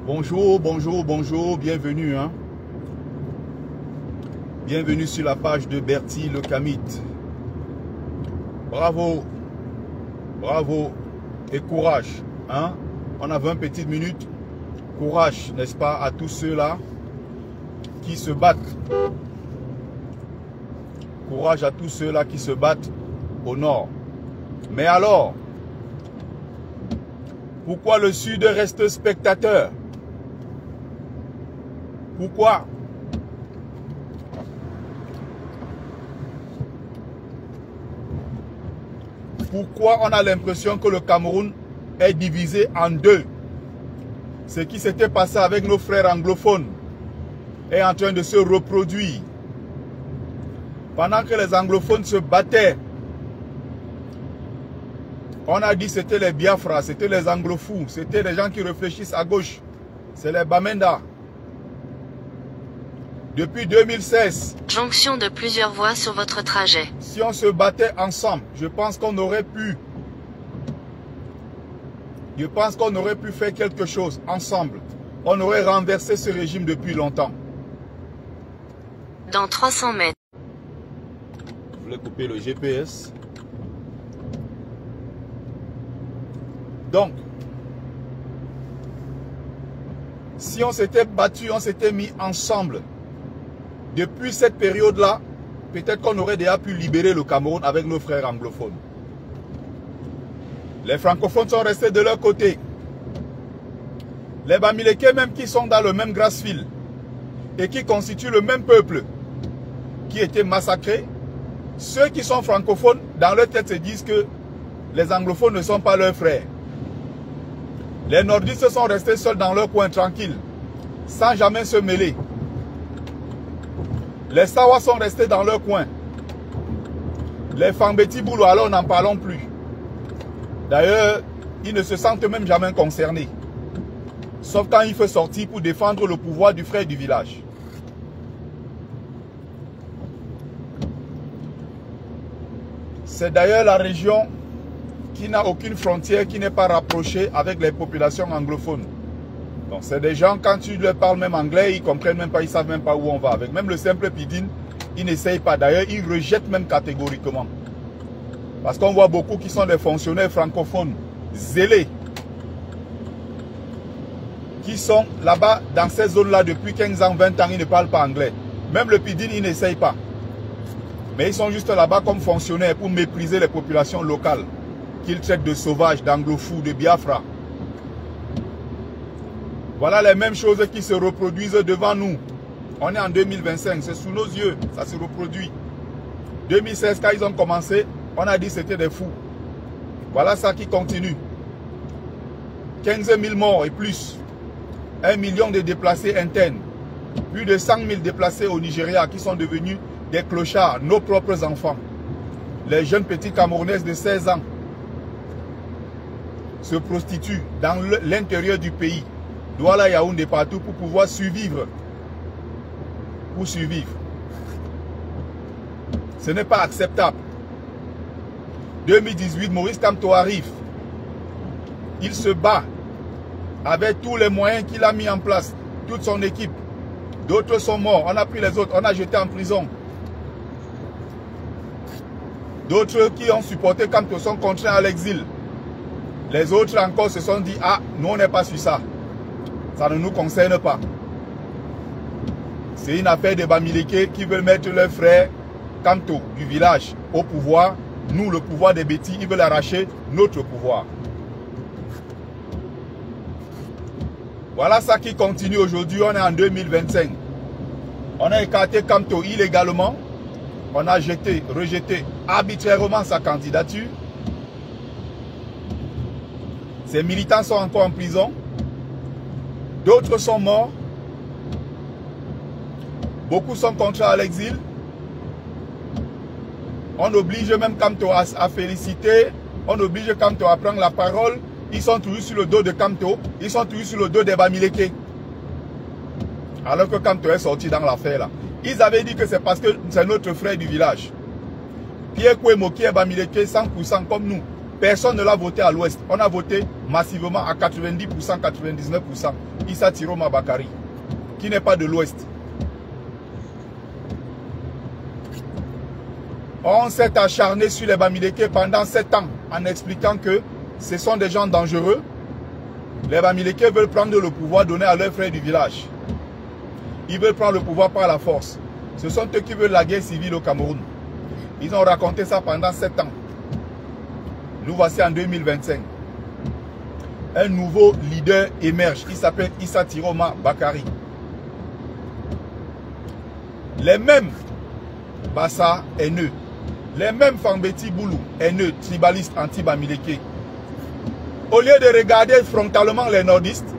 Bonjour, bonjour, bonjour, bienvenue. Bienvenue sur la page de Bertie le Kamit. Bravo, bravo et courage. On a 20 petites minutes. Courage, n'est-ce pas, à tous ceux-là qui se battent. Courage à tous ceux-là qui se battent au nord. Mais alors, pourquoi le Sud reste spectateur? Pourquoi? Pourquoi on a l'impression que le Cameroun est divisé en deux? Ce qui s'était passé avec nos frères anglophones est en train de se reproduire. Pendant que les anglophones se battaient, on a dit que c'était les Biafra, c'était les anglofous, c'était les gens qui réfléchissent à gauche. C'est les Bamenda. Depuis 2016, jonction de plusieurs voies sur votre trajet. Si on se battait ensemble, je pense qu'on aurait pu faire quelque chose ensemble. On aurait renversé ce régime depuis longtemps. Dans 300 mètres. Je voulais couper le GPS. Donc, si on s'était battu, on s'était mis ensemble, depuis cette période-là, peut-être qu'on aurait déjà pu libérer le Cameroun avec nos frères anglophones. Les francophones sont restés de leur côté. Les Bamileke même qui sont dans le même Grassfield et qui constituent le même peuple qui était massacré, ceux qui sont francophones, dans leur tête se disent que les anglophones ne sont pas leurs frères. Les nordistes sont restés seuls dans leur coin tranquille, sans jamais se mêler. Les Sawa sont restés dans leur coin. Les Fambeti Boulou, alors n'en parlons plus. D'ailleurs, ils ne se sentent même jamais concernés. Sauf quand il faut sortir pour défendre le pouvoir du frère du village. C'est d'ailleurs la région qui n'a aucune frontière, qui n'est pas rapprochée avec les populations anglophones. Donc c'est des gens, quand tu leur parles même anglais, ils ne comprennent même pas, ils ne savent même pas où on va avec. Même le simple pidine, ils n'essayent pas. D'ailleurs, ils rejettent même catégoriquement. Parce qu'on voit beaucoup qui sont des fonctionnaires francophones, zélés, qui sont là-bas, dans ces zones-là, depuis 15 ans, 20 ans, ils ne parlent pas anglais. Même le pidine, ils n'essayent pas. Mais ils sont juste là-bas comme fonctionnaires pour mépriser les populations locales, qu'ils traitent de sauvages, d'anglofous, de Biafra. Voilà les mêmes choses qui se reproduisent devant nous. On est en 2025, c'est sous nos yeux, ça se reproduit. 2016, quand ils ont commencé, on a dit que c'était des fous. Voilà ça qui continue. 15 000 morts et plus. 1 million de déplacés internes. Plus de 100 000 déplacés au Nigeria qui sont devenus des clochards, nos propres enfants. Les jeunes petits Camerounaises de 16 ans se prostituent dans l'intérieur du pays. Douala, Yaoundé, partout pour pouvoir survivre. Pour survivre. Ce n'est pas acceptable. 2018, Maurice Kamto arrive. Il se bat avec tous les moyens qu'il a mis en place. Toute son équipe. D'autres sont morts. On a pris les autres. On a jeté en prison. D'autres qui ont supporté Kamto sont contraints à l'exil. Les autres encore se sont dit, ah, nous on n'est pas sur ça. Ça ne nous concerne pas. C'est une affaire de Bamileke qui veulent mettre leurs frères Kamto du village au pouvoir. Nous, le pouvoir des bêtis, ils veulent arracher notre pouvoir. Voilà ça qui continue aujourd'hui. On est en 2025. On a écarté Kamto illégalement. On a rejeté arbitrairement sa candidature. Ses militants sont encore en prison. D'autres sont morts. Beaucoup sont contraints à l'exil. On oblige même Kamto à féliciter. On oblige Kamto à prendre la parole. Ils sont toujours sur le dos de Kamto. Ils sont toujours sur le dos des Bamileke. Alors que Kamto est sorti dans l'affaire là. Ils avaient dit que c'est parce que c'est notre frère du village. Pierre Kouemo qui est Bamileke 100% comme nous. Personne ne l'a voté à l'ouest. On a voté massivement à 90%, 99%. Issa Tiroma Bakari, qui n'est pas de l'ouest. On s'est acharné sur les Bamileke pendant 7 ans en expliquant que ce sont des gens dangereux. Les Bamileke veulent prendre le pouvoir donné à leurs frères du village. Ils veulent prendre le pouvoir par la force. Ce sont eux qui veulent la guerre civile au Cameroun. Ils ont raconté ça pendant 7 ans. Nous voici en 2025. Un nouveau leader émerge. Il s'appelle Issa Tiroma Bakari. Les mêmes Bassa haineux, les mêmes Fambeti Boulou haineux, tribalistes anti-Bamileke. Au lieu de regarder frontalement les nordistes,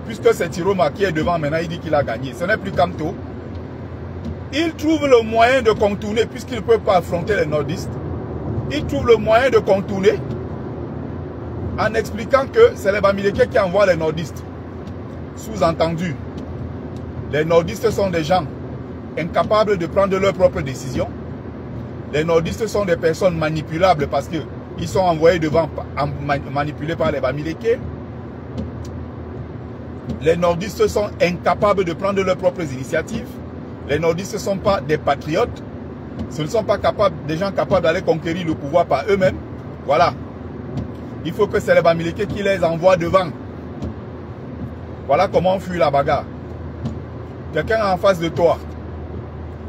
puisque c'est Tiroma qui est devant maintenant, il dit qu'il a gagné. Ce n'est plus Kamto. Il trouve le moyen de contourner, puisqu'il ne peut pas affronter les nordistes. Il trouve le moyen de contourner en expliquant que c'est les Bamileke qui envoient les nordistes. Sous-entendu, les nordistes sont des gens incapables de prendre leurs propres décisions. Les nordistes sont des personnes manipulables parce qu'ils sont envoyés devant, manipulés par les Bamileke. Les nordistes sont incapables de prendre leurs propres initiatives. Les nordistes ne sont pas des patriotes. Ce ne sont pas des gens capables d'aller conquérir le pouvoir par eux-mêmes. Voilà. Il faut que c'est les Bamileke qui les envoient devant. Voilà comment on fuit la bagarre. Quelqu'un en face de toi.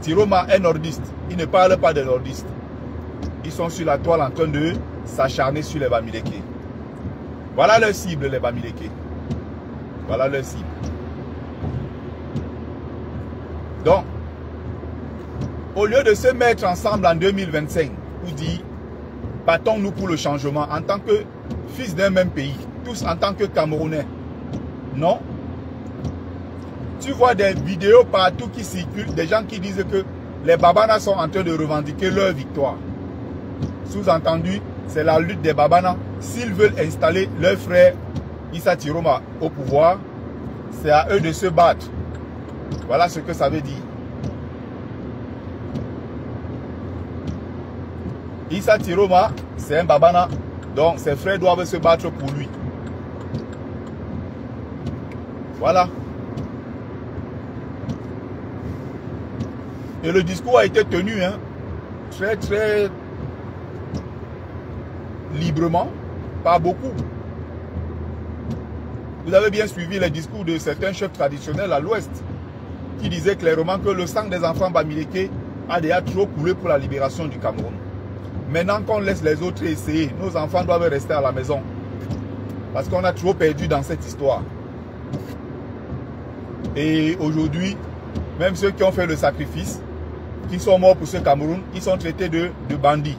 Tiroma est nordiste. Il ne parle pas des nordistes. Ils sont sur la toile en train de s'acharner sur les Bamileke. Voilà leur cible, les Bamileke. Voilà leur cible. Donc, au lieu de se mettre ensemble en 2025 pour dire, battons-nous pour le changement en tant que fils d'un même pays, tous en tant que Camerounais. Non. Tu vois des vidéos partout qui circulent, des gens qui disent que les Babana sont en train de revendiquer leur victoire. Sous-entendu, c'est la lutte des Babana. S'ils veulent installer leur frère Issa Tiroma au pouvoir, c'est à eux de se battre. Voilà ce que ça veut dire. Issa Tiroma, c'est un Babana, donc ses frères doivent se battre pour lui. Voilà. Et le discours a été tenu très librement, pas beaucoup. Vous avez bien suivi les discours de certains chefs traditionnels à l'ouest qui disaient clairement que le sang des enfants Bamileke a déjà trop coulé pour la libération du Cameroun. Maintenant qu'on laisse les autres essayer, nos enfants doivent rester à la maison. Parce qu'on a trop perdu dans cette histoire. Et aujourd'hui, même ceux qui ont fait le sacrifice, qui sont morts pour ce Cameroun, ils sont traités de bandits.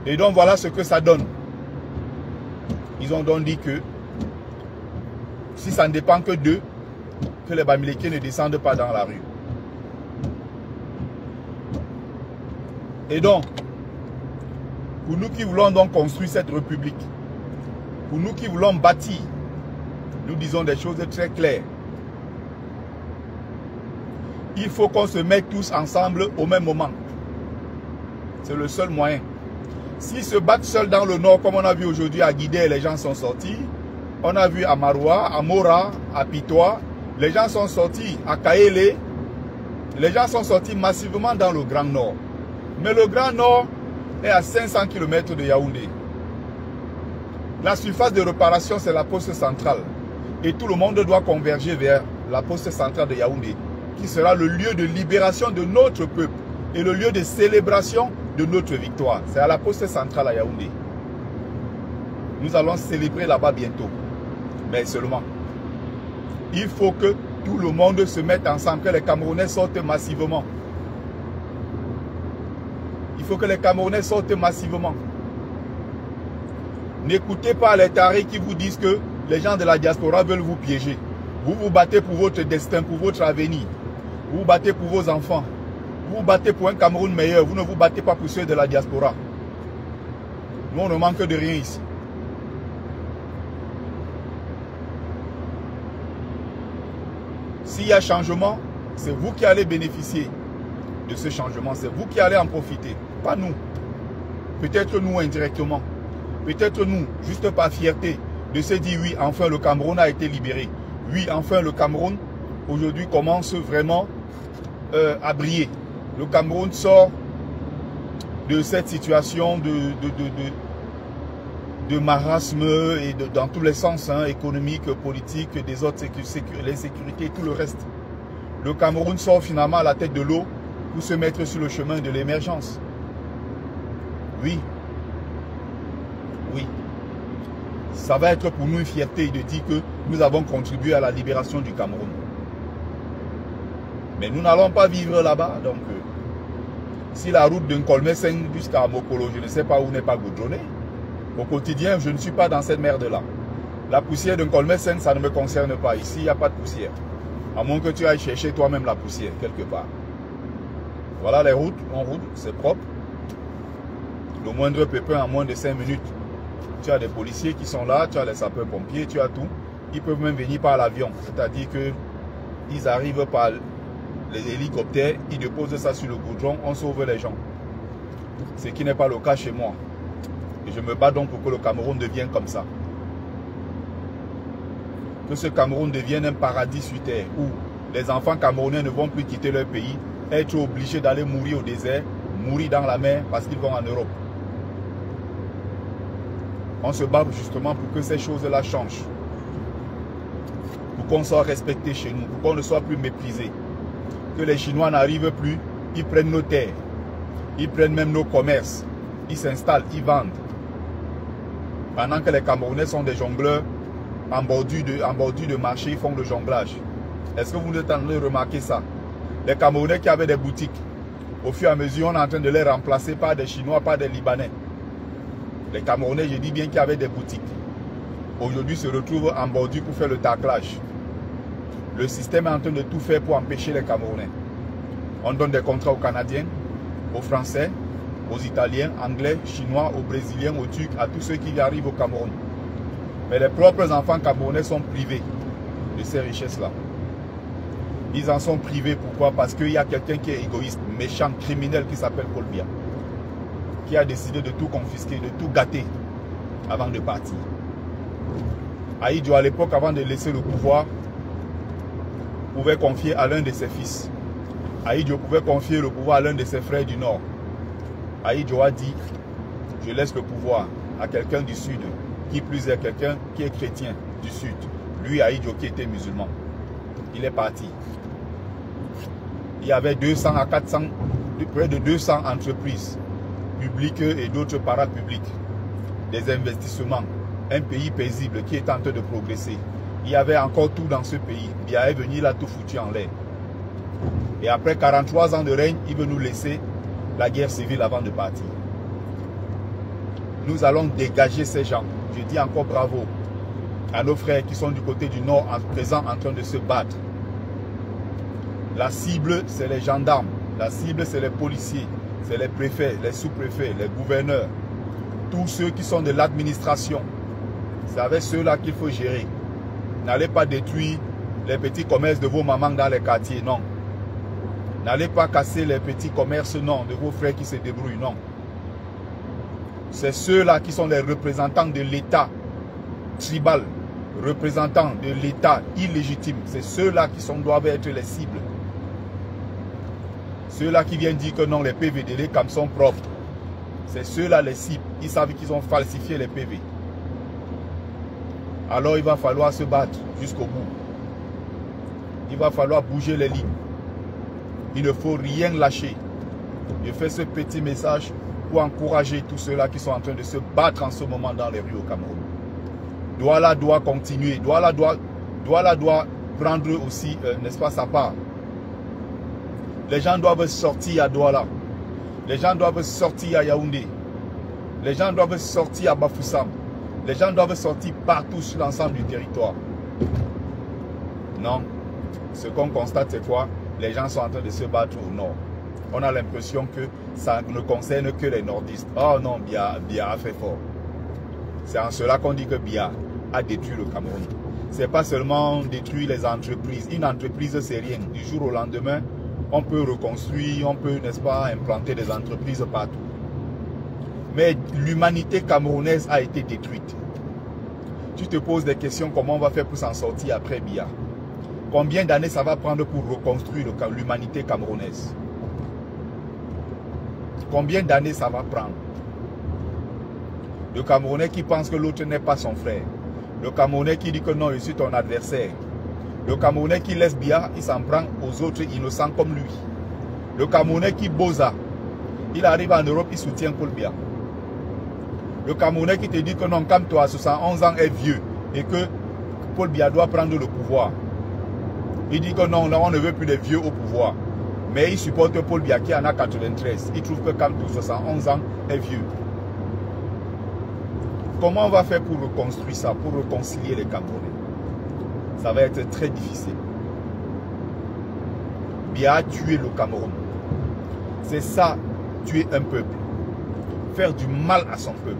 Et donc voilà ce que ça donne. Ils ont donc dit que si ça ne dépend que d'eux, que les Bamileke ne descendent pas dans la rue. Et donc, pour nous qui voulons donc construire cette république, pour nous qui voulons bâtir, nous disons des choses très claires. Il faut qu'on se mette tous ensemble au même moment. C'est le seul moyen. S'ils se battent seuls dans le nord, comme on a vu aujourd'hui à Guidé, les gens sont sortis. On a vu à Maroua, à Mora, à Pitois. Les gens sont sortis à Kaélé. Les gens sont sortis massivement dans le Grand Nord. Mais le Grand Nord est à 500 km de Yaoundé. La surface de réparation, c'est la poste centrale. Et tout le monde doit converger vers la poste centrale de Yaoundé, qui sera le lieu de libération de notre peuple et le lieu de célébration de notre victoire. C'est à la poste centrale à Yaoundé. Nous allons célébrer là-bas bientôt. Mais seulement, il faut que tout le monde se mette ensemble, que les Camerounais sortent massivement. Il faut que les Camerounais sortent massivement. N'écoutez pas les tarés qui vous disent que les gens de la diaspora veulent vous piéger. Vous vous battez pour votre destin, pour votre avenir. Vous vous battez pour vos enfants. Vous vous battez pour un Cameroun meilleur. Vous ne vous battez pas pour ceux de la diaspora. Nous, on ne manque de rien ici. S'il y a changement, c'est vous qui allez bénéficier de ce changement. C'est vous qui allez en profiter. Pas nous. Peut-être nous indirectement. peut-être nous, juste par fierté, de se dire oui, enfin le Cameroun a été libéré. Oui, enfin le Cameroun, aujourd'hui, commence vraiment à briller. Le Cameroun sort de cette situation de marasme et dans tous les sens, hein, économique, politique, des autres l'insécurité et tout le reste. Le Cameroun sort finalement à la tête de l'eau pour se mettre sur le chemin de l'émergence. Oui. Oui. Ça va être pour nous une fierté de dire que nous avons contribué à la libération du Cameroun. Mais nous n'allons pas vivre là-bas. Donc, si la route de Nkolmeseng jusqu'à Mokolo, je ne sais pas où n'est pas goudronnée, au quotidien, je ne suis pas dans cette merde-là. La poussière de Nkolmeseng, ça ne me concerne pas. Ici, il n'y a pas de poussière. À moins que tu ailles chercher toi-même la poussière, quelque part. Voilà les routes. On route, c'est propre. Le moindre pépin, en moins de 5 minutes, tu as des policiers qui sont là, tu as les sapeurs-pompiers, tu as tout. Ils peuvent même venir par l'avion. C'est-à-dire qu'ils arrivent par les hélicoptères, ils déposent ça sur le goudron, on sauve les gens. Ce qui n'est pas le cas chez moi. Et je me bats donc pour que le Cameroun devienne comme ça. Que ce Cameroun devienne un paradis sur terre où les enfants camerounais ne vont plus quitter leur pays, être obligés d'aller mourir au désert, mourir dans la mer parce qu'ils vont en Europe. On se bat justement pour que ces choses-là changent. Pour qu'on soit respecté chez nous, pour qu'on ne soit plus méprisé. Que les Chinois n'arrivent plus, ils prennent nos terres, ils prennent même nos commerces, ils s'installent, ils vendent. Pendant que les Camerounais sont des jongleurs, en bordure de marché, ils font le jonglage. Est-ce que vous êtes en train de remarquer ça? Les Camerounais qui avaient des boutiques, au fur et à mesure, on est en train de les remplacer par des Chinois, par des Libanais. Les Camerounais, je dis bien qui avaient des boutiques, aujourd'hui se retrouvent en bordure pour faire le taclage. Le système est en train de tout faire pour empêcher les Camerounais. On donne des contrats aux Canadiens, aux Français, aux Italiens, Anglais, Chinois, aux Brésiliens, aux Turcs, à tous ceux qui arrivent au Cameroun. Mais les propres enfants camerounais sont privés de ces richesses-là. Ils en sont privés. Pourquoi? Parce qu'il y a quelqu'un qui est égoïste, méchant, criminel qui s'appelle Paul Biya, qui a décidé de tout confisquer, de tout gâter avant de partir. Ahidjo, à l'époque, avant de laisser le pouvoir, pouvait confier à l'un de ses fils. Ahidjo pouvait confier le pouvoir à l'un de ses frères du Nord. Ahidjo a dit, je laisse le pouvoir à quelqu'un du Sud, qui plus est quelqu'un qui est chrétien du Sud. Lui, Ahidjo, qui était musulman. Il est parti. Il y avait 200 à 400, près de 200 entreprises publiques et d'autres parapubliques. Des investissements. Un pays paisible qui est en train de progresser. Il y avait encore tout dans ce pays. Biya est venu, il a tout foutu en l'air. Et après 43 ans de règne, il veut nous laisser la guerre civile avant de partir. Nous allons dégager ces gens. Je dis encore bravo à nos frères qui sont du côté du Nord, présents en train de se battre. La cible, c'est les gendarmes. La cible, c'est les policiers. C'est les préfets, les sous-préfets, les gouverneurs. Tous ceux qui sont de l'administration. C'est avec ceux-là qu'il faut gérer. N'allez pas détruire les petits commerces de vos mamans dans les quartiers, non. N'allez pas casser les petits commerces, non, de vos frères qui se débrouillent, non. C'est ceux-là qui sont les représentants de l'État tribal, représentants de l'État illégitime. C'est ceux-là qui doivent être les cibles. Ceux-là qui viennent dire que non, les PV de l'ECAM sont propres. C'est ceux-là les cibles. Ils savent qu'ils ont falsifié les PV. Alors il va falloir se battre jusqu'au bout. Il va falloir bouger les lignes. Il ne faut rien lâcher. Je fais ce petit message pour encourager tous ceux-là qui sont en train de se battre en ce moment dans les rues au Cameroun. Douala doit continuer. Douala doit prendre aussi, n'est-ce pas, sa part. Les gens doivent sortir à Douala. Les gens doivent sortir à Yaoundé. Les gens doivent sortir à Bafoussam. Les gens doivent sortir partout sur l'ensemble du territoire. Non. Ce qu'on constate, c'est quoi? Les gens sont en train de se battre au nord. On a l'impression que ça ne concerne que les nordistes. Oh non, Biya a fait fort. C'est en cela qu'on dit que Biya a détruit le Cameroun. Ce n'est pas seulement détruire les entreprises. Une entreprise, c'est rien. Du jour au lendemain, on peut reconstruire, on peut, n'est-ce pas, implanter des entreprises partout. Mais l'humanité camerounaise a été détruite. Tu te poses des questions, comment on va faire pour s'en sortir après Biya? Combien d'années ça va prendre pour reconstruire l'humanité camerounaise? Combien d'années ça va prendre? Le Camerounais qui pense que l'autre n'est pas son frère. Le Camerounais qui dit que non, je suis ton adversaire. Le Camerounais qui laisse Biya, il s'en prend aux autres innocents comme lui. Le Camerounais qui bosa, il arrive en Europe, il soutient Paul Biya. Le Camerounais qui te dit que non, comme toi, 71 ans est vieux et que Paul Biya doit prendre le pouvoir. Il dit que non, là, on ne veut plus les vieux au pouvoir. Mais il supporte Paul Biya qui en a 93. Il trouve que quand 71 ans est vieux. Comment on va faire pour reconstruire ça, pour réconcilier les Camerounais? Ça va être très difficile. Biya a tué le Cameroun. C'est ça, tuer un peuple. Faire du mal à son peuple.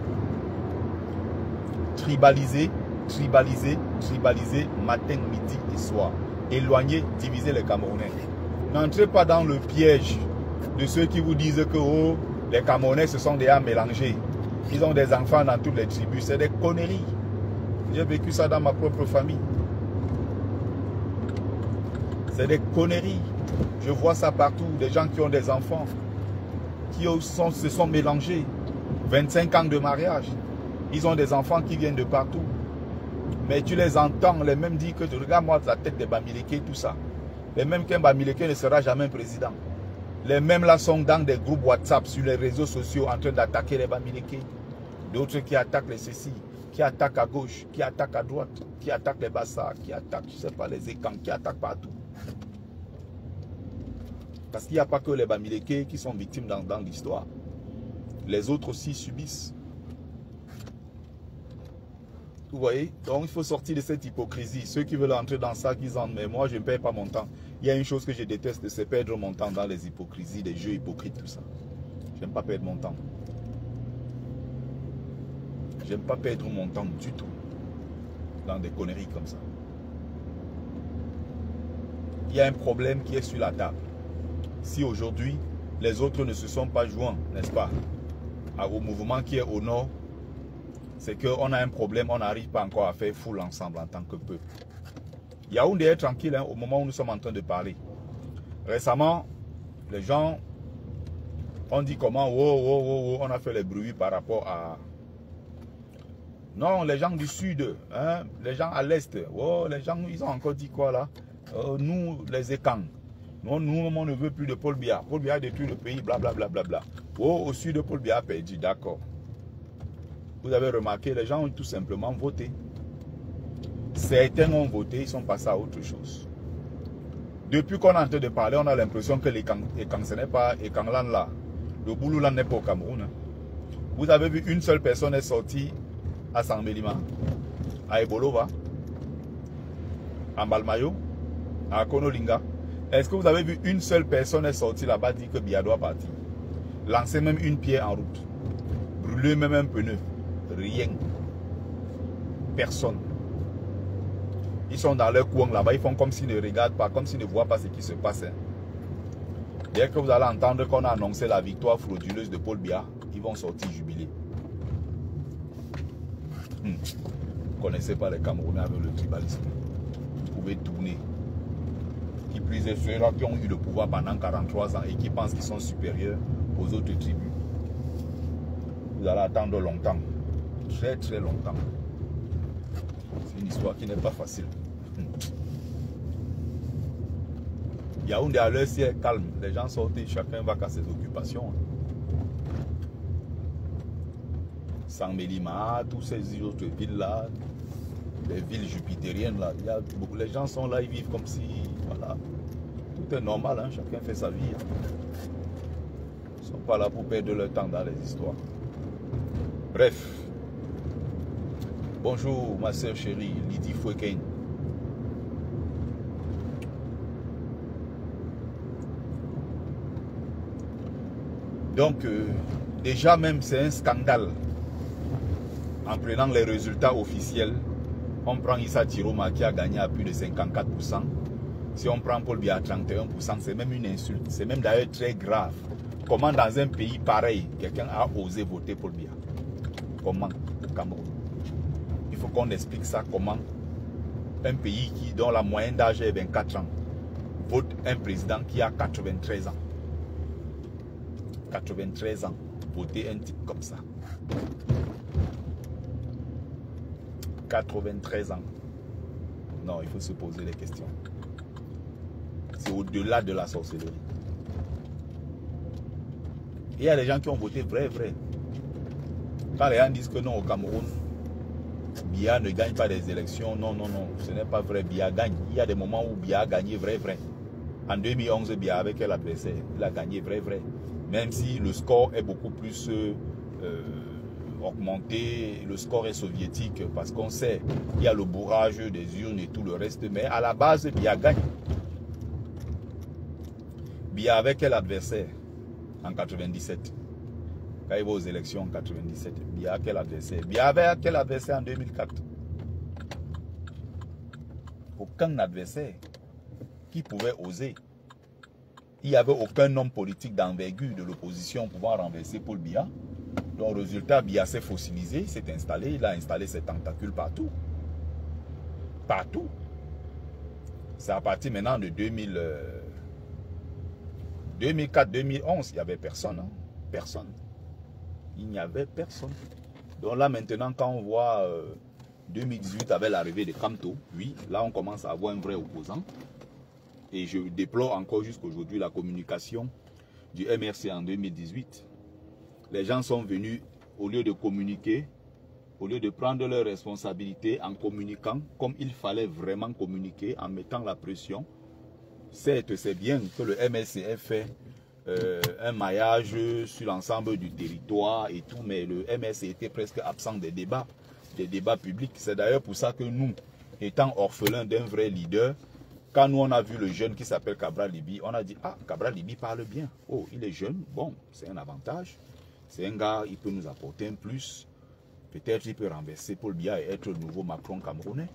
Tribaliser, tribaliser, tribaliser, matin, midi et soir. Éloigner, diviser les Camerounais. N'entrez pas dans le piège de ceux qui vous disent que oh, les Camerounais se sont déjà mélangés. Ils ont des enfants dans toutes les tribus. C'est des conneries. J'ai vécu ça dans ma propre famille. C'est des conneries. Je vois ça partout. Des gens qui ont des enfants, qui se sont mélangés. 25 ans de mariage. Ils ont des enfants qui viennent de partout. Mais tu les entends, les mêmes disent que regarde-moi la tête des Bamileke, tout ça. Les mêmes qu'un Bamileke ne sera jamais président. Les mêmes là sont dans des groupes WhatsApp sur les réseaux sociaux en train d'attaquer les Bamileke. D'autres qui attaquent les ceci, qui attaquent à gauche, qui attaquent à droite, qui attaquent les Bassas, qui attaquent, je ne sais pas, les Ekans, qui attaquent partout. Parce qu'il n'y a pas que les Bamileke qui sont victimes dans l'histoire. Les autres aussi subissent. Vous voyez? Donc il faut sortir de cette hypocrisie. Ceux qui veulent entrer dans ça, qu'ils entrent. Mais moi, je ne paye pas mon temps. Il y a une chose que je déteste, c'est perdre mon temps dans les hypocrisies, les jeux hypocrites, tout ça. Je n'aime pas perdre mon temps. Je n'aime pas perdre mon temps du tout dans des conneries comme ça. Il y a un problème qui est sur la table. Si aujourd'hui, les autres ne se sont pas joints, n'est-ce pas, au mouvement qui est au nord, c'est qu'on a un problème, on n'arrive pas encore à faire foule ensemble en tant que peuple. Yaoundé est tranquille hein, au moment où nous sommes en train de parler. Récemment, les gens ont dit comment, on a fait les bruits par rapport à... Non, les gens du sud, hein, les gens à l'est, les gens, ils ont encore dit quoi là? Nous, les Ekans, nous, on ne veut plus de Paul Biya. Paul Biya a détruit le pays, blablabla. Au sud, Paul Biya a perdu, d'accord. Vous avez remarqué, les gens ont tout simplement voté. Certains ont voté, ils sont passés à autre chose. Depuis qu'on est en train de parler, on a l'impression que les Ekans, ce n'est pas Ekanglan là. Le Bouloulan n'est pas au Cameroun. Hein. Vous avez vu une seule personne est sortie à Sambelima, à Ebolova, à Mbalmayo, à Konolinga. Est-ce que vous avez vu une seule personne est sortie là-bas dire que Biya doit partir? Lancer même une pierre en route. Brûler même un pneu. Rien. Personne. Ils sont dans leur coin là-bas, ils font comme s'ils ne regardent pas, comme s'ils ne voient pas ce qui se passe. Hein. Dès que vous allez entendre qu'on a annoncé la victoire frauduleuse de Paul Biya, ils vont sortir jubiler. Vous ne connaissez pas les Camerounais avec le tribalisme. Vous pouvez tourner. Qui plus est ceux-là qui ont eu le pouvoir pendant 43 ans et qui pensent qu'ils sont supérieurs aux autres tribus. Vous allez attendre longtemps. Très très longtemps. C'est une histoire qui n'est pas facile. Yaoundé à l'heure si est calme. Les gens sortent et chacun va à ses occupations. Sambelima, tous ces autres villes là, les villes jupitériennes là, les gens sont là, ils vivent comme si, voilà, tout est normal, hein, chacun fait sa vie. Hein. Ils ne sont pas là pour perdre leur temps dans les histoires. Bref, bonjour ma soeur chérie, Lydie Fouéken. Donc, déjà même c'est un scandale. En prenant les résultats officiels, on prend Issa Tiroma qui a gagné à plus de 54%. Si on prend Paul Biya à 31%, c'est même une insulte. C'est même d'ailleurs très grave comment dans un pays pareil, quelqu'un a osé voter pour Biya? Comment au Cameroun? Il faut qu'on explique ça comment un pays dont la moyenne d'âge est 24 ans vote un président qui a 93 ans. 93 ans, voter un type comme ça. 93 ans. Non, il faut se poser les questions. C'est au-delà de la sorcellerie. Il y a des gens qui ont voté vrai. Quand les gens disent que non, au Cameroun, Biya ne gagne pas des élections, non, ce n'est pas vrai. Biya gagne. Il y a des moments où Biya a gagné vrai. En 2011, Biya avec quel adversaire? Il a gagné vrai. Même si le score est beaucoup plus augmenté, le score est soviétique, parce qu'on sait qu'il y a le bourrage des urnes et tout le reste, mais à la base, Biya gagne. Biya avec quel adversaire en 97? Quand il va aux élections en 97, Biya a quel adversaire? Biya avait quel adversaire en 2004? Aucun adversaire qui pouvait oser. Il n'y avait aucun homme politique d'envergure de l'opposition pouvant renverser Paul Biya. Donc, résultat, Biya s'est fossilisé, s'est installé, il a installé ses tentacules partout. Partout. C'est à partir maintenant de 2004-2011, il n'y avait personne. Personne. Il n'y avait personne. Donc là, maintenant, quand on voit 2018 avec l'arrivée de Kamto, oui, là, on commence à avoir un vrai opposant. Et je déplore encore jusqu'aujourd'hui la communication du MRC en 2018. Les gens sont venus, au lieu de communiquer, au lieu de prendre leurs responsabilités en communiquant comme il fallait vraiment communiquer, en mettant la pression. Certes, c'est bien que le MRC ait fait un maillage sur l'ensemble du territoire et tout, mais le MRC était presque absent des débats publics. C'est d'ailleurs pour ça que nous, étant orphelins d'un vrai leader, quand nous on a vu le jeune qui s'appelle Cabral Libi, on a dit, ah, Cabral Libi parle bien. Oh, il est jeune, bon, c'est un avantage. C'est un gars, il peut nous apporter un plus. Peut-être il peut renverser Paul Biya et être le nouveau Macron camerounais.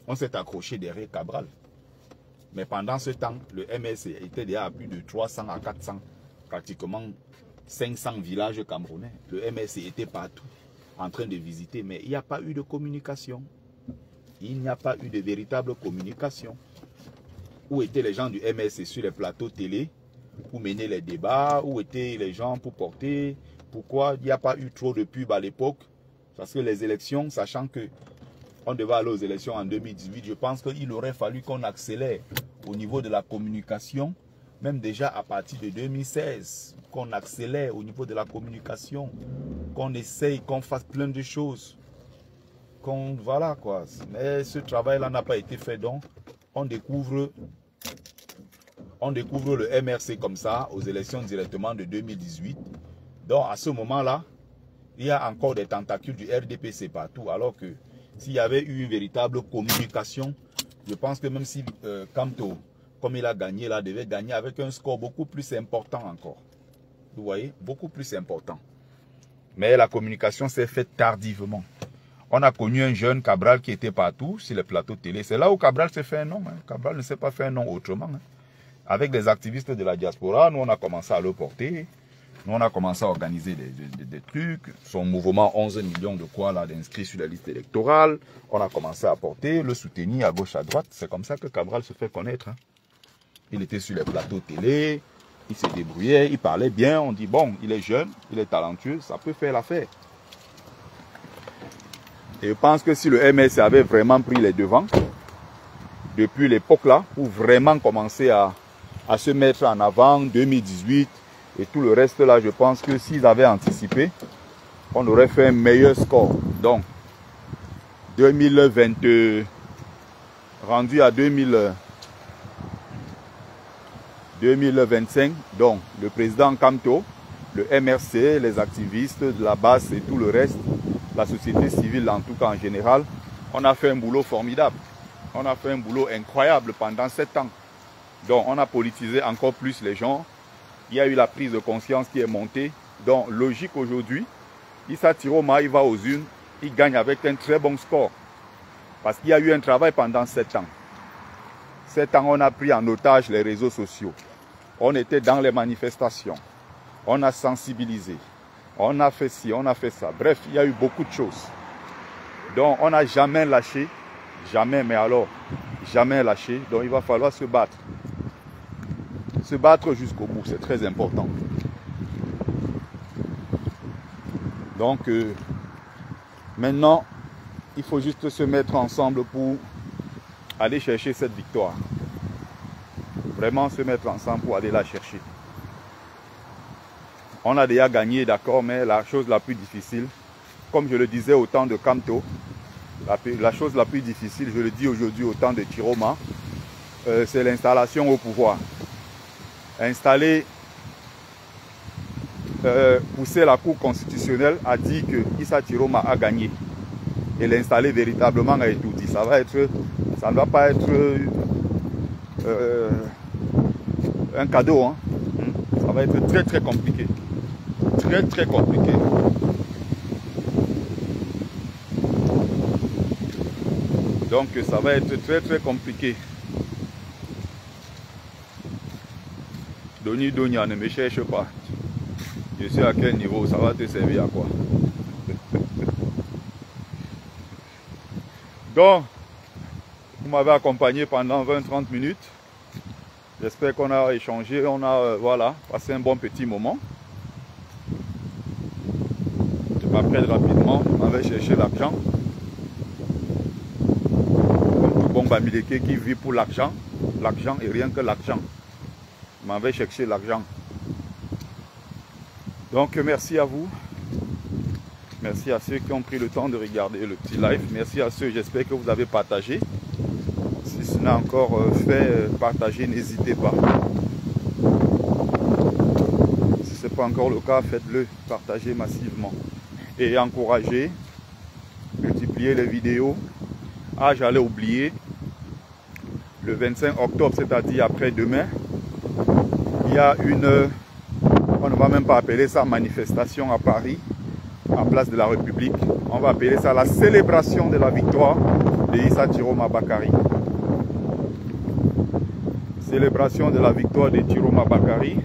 On s'est accroché derrière Cabral. Mais pendant ce temps, le MRC était déjà à plus de 300 à 400, pratiquement 500 villages camerounais. Le MRC était partout, en train de visiter, mais il n'y a pas eu de communication. Il n'y a pas eu de véritable communication. Où étaient les gens du MRC sur les plateaux télé pour mener les débats? Où étaient les gens pour porter? Pourquoi il n'y a pas eu trop de pub à l'époque? Parce que les élections, sachant que on devait aller aux élections en 2018, je pense qu'il aurait fallu qu'on accélère au niveau de la communication, même déjà à partir de 2016, qu'on accélère au niveau de la communication, qu'on essaye, qu'on fasse plein de choses. Voilà quoi. Mais ce travail-là n'a pas été fait, donc on découvre le MRC comme ça aux élections directement de 2018. Donc à ce moment-là, il y a encore des tentacules du RDPC partout. Alors que s'il y avait eu une véritable communication, je pense que même si Kamto, comme il a gagné là, devait gagner avec un score beaucoup plus important encore. Vous voyez, beaucoup plus important. Mais la communication s'est faite tardivement. On a connu un jeune Cabral qui était partout sur les plateaux télé. C'est là où Cabral s'est fait un nom. Cabral ne s'est pas fait un nom autrement. Avec des activistes de la diaspora, nous on a commencé à le porter. Nous on a commencé à organiser des trucs. Son mouvement 11 millions de quoi là d'inscrits sur la liste électorale. On a commencé à porter, le soutenir à gauche, à droite. C'est comme ça que Cabral se fait connaître. Il était sur les plateaux télé. Il se débrouillait, il parlait bien. On dit bon, il est jeune, il est talentueux, ça peut faire l'affaire. Et je pense que si le MS avait vraiment pris les devants, depuis l'époque là, pour vraiment commencer à se mettre en avant, 2018 et tout le reste là, je pense que s'ils avaient anticipé, on aurait fait un meilleur score. Donc, 2020, rendu à 2025, donc le président Kamto, le MRC, les activistes de la base et tout le reste, la société civile en tout cas en général, on a fait un boulot formidable. On a fait un boulot incroyable pendant 7 ans. Donc on a politisé encore plus les gens. Il y a eu la prise de conscience qui est montée. Donc logique aujourd'hui, Issa Tiroma, il va aux urnes, il gagne avec un très bon score. Parce qu'il y a eu un travail pendant 7 ans. 7 ans, on a pris en otage les réseaux sociaux. On était dans les manifestations. On a sensibilisé. On a fait ci, on a fait ça. Bref, il y a eu beaucoup de choses. Donc, on n'a jamais lâché. Jamais, mais alors, jamais lâché. Donc, il va falloir se battre. Se battre jusqu'au bout, c'est très important. Donc, maintenant, il faut juste se mettre ensemble pour aller chercher cette victoire. Vraiment se mettre ensemble pour aller la chercher. On a déjà gagné, d'accord, mais la chose la plus difficile, comme je le disais au temps de Kamto, la chose la plus difficile, je le dis aujourd'hui au temps de Chiroma, c'est l'installation au pouvoir. Installer, pousser la Cour constitutionnelle a dit que Issa Chiroma a gagné. Et l'installer véritablement a tout dit. Ça ne va pas être un cadeau. Hein. Ça va être très très compliqué. Très très compliqué. Donc ça va être très très compliqué. Doni Donia, ne me cherche pas. Je sais à quel niveau, ça va te servir à quoi. Donc, vous m'avez accompagné pendant 20-30 minutes. J'espère qu'on a échangé, on a voilà, passé un bon petit moment. Je m'appelle rapidement, je m'avais cherché l'argent. Comme tout bon Bamileke qui vit pour l'argent, l'argent et rien que l'argent. Je m'avais cherché l'argent. Donc merci à vous. Merci à ceux qui ont pris le temps de regarder le petit live. Merci à ceux, j'espère que vous avez partagé. Si ce n'est encore fait, partagez, n'hésitez pas. Si ce n'est pas encore le cas, faites-le, partagez massivement. Et encouragez, multipliez les vidéos. Ah, j'allais oublier, le 25 octobre, c'est-à-dire après-demain, il y a une, on ne va même pas appeler ça manifestation à Paris, en place de la République. On va appeler ça la célébration de la victoire de Issa Chiroma Bakary. Célébration de la victoire de Chiroma Bakary.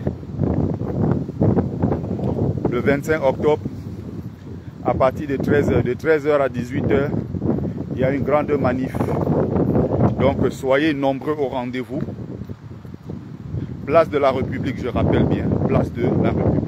Le 25 octobre, à partir de 13h, de 13h à 18h, il y a une grande manif. Donc soyez nombreux au rendez-vous. Place de la République, je rappelle bien, place de la République.